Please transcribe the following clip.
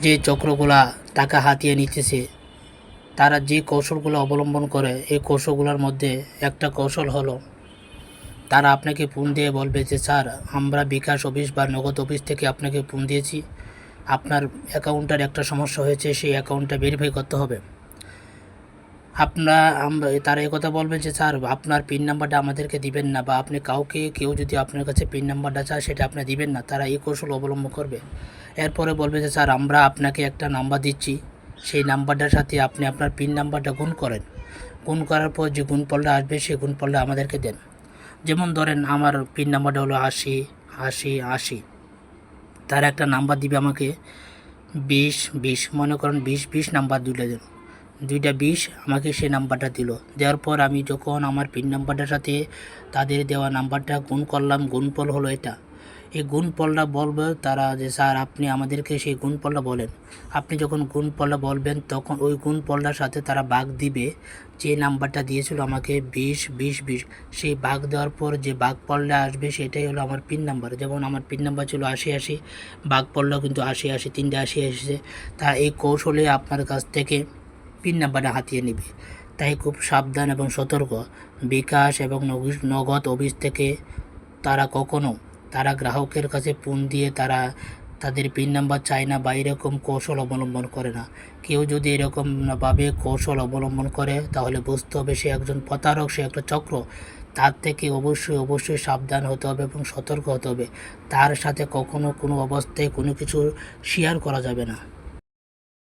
যে চক্রগুলা টাকা হাতিয়ে নিতেছে, তারা যে কৌশলগুলো অবলম্বন করে, এই কৌশলগুলোর মধ্যে একটা কৌশল হলো তারা আপনাকে ফোন দিয়ে বলবে যে স্যার, আমরা বিকাশ অফিস বা নগদ অফিস থেকে আপনাকে ফোন দিয়েছি, আপনার অ্যাকাউন্টের একটা সমস্যা হয়েছে, সেই অ্যাকাউন্টটা ভেরিফাই করতে হবে। আমরা তারা কথা বলবেন যে স্যার, আপনার পিন নাম্বারটা আমাদেরকে দিবেন না, বা আপনি কেউ যদি আপনার কাছে পিন নাম্বারটা চায় সেটা আপনি দিবেন না, তারা এই কৌশল অবলম্বন করবে। এরপরে বলবে যে স্যার, আমরা আপনাকে একটা নাম্বার দিচ্ছি, সেই নাম্বারটার সাথে আপনি আপনার পিন নাম্বারটা গুণ করেন, গুণ করার পর যে গুণফলটা আসবে সেই গুণফলটা আমাদেরকে দেন। যেমন ধরেন আমার পিন নাম্বারটা হলো 80 80 80, তার একটা নাম্বার দিবে আমাকে 20 20, মনে করেন 20 নাম্বার দুইটা 20 আমাকে সেই নাম্বারটা দিল। দেওয়ার পর আমি যখন আমার পিন নাম্বারটার সাথে তাদের দেওয়া নাম্বারটা গুণ করলাম, গুণফল হলো এটা। এই গুণফলটা বলবে তারা যে স্যার, আপনি আমাদেরকে সেই গুণফলটা বলেন। আপনি যখন গুণফলটা বলবেন তখন ওই গুণফলটার সাথে তারা ভাগ দিবে যে নাম্বারটা দিয়েছিল আমাকে 20 20 20, সেই ভাগ দেওয়ার পর যে ভাগফলটা আসবে সেটাই হলো আমার পিন নাম্বার। যেমন আমার পিন নাম্বার ছিল 80 80, ভাগফলটাও কিন্তু 80 80, তিনটে 80 এসেছে। তা এই কৌশলে আপনার কাছ থেকে পিন নাম্বারটা হাতিয়ে নেবে। তাই খুব সাবধান এবং সতর্ক। বিকাশ এবং নগদ অফিস থেকে তারা গ্রাহকের কাছে ফোন দিয়ে তাদের পিন নাম্বার চায় না বা এরকম কৌশল অবলম্বন করে না। কেউ যদি এরকমভাবে কৌশল অবলম্বন করে তাহলে বুঝতে হবে সে একজন প্রতারক, সে একটা চক্র। তার থেকে অবশ্যই সাবধান হতে হবে এবং সতর্ক হতে হবে। তার সাথে কখনো কোনো অবস্থায় কোনো কিছু শেয়ার করা যাবে না।